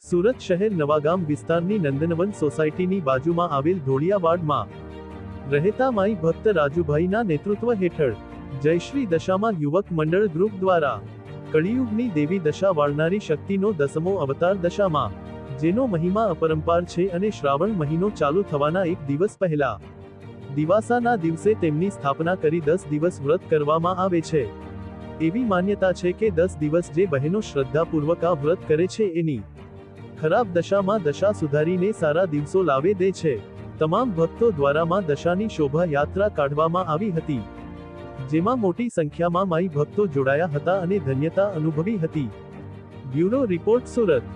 સુરત શહેર નવાગામ વિસ્તારની નંદનવન સોસાયટીની બાજુમાં આવેલ ધોળિયાવાડમાં રહેતા માઈ ભક્ત રાજુભાઈના નેતૃત્વ હેઠળ જયશ્રી દશામાં યુવક મંડળ ગ્રુપ દ્વારા કળિયુગની દેવી દશા વાળનારી શક્તિનો 10મો અવતાર દશામાં, જેનો મહિમા અપરંપાર છે અને શ્રાવણ મહિનો ચાલુ થવાના એક દિવસ પહેલા દિવાસાના દિવસે તેમની સ્થાપના કરી 10 દિવસ વ્રત કરવામાં આવે છે। એવી માન્યતા છે કે 10 દિવસ જે બહેનો શ્રદ્ધાપૂર્વક આ વ્રત કરે છે એની ખરાબ દશામાં દશા સુધારીને સારા દિવસો લાવે દે છે। તમામ ભક્તો દ્વારા માં દશાની શોભા યાત્રા કાઢવામાં આવી હતી, જેમાં મોટી સંખ્યામાં માઈ ભક્તો જોડાયા હતા અને ધન્યતા અનુભવી હતી। Bureau report, Surat.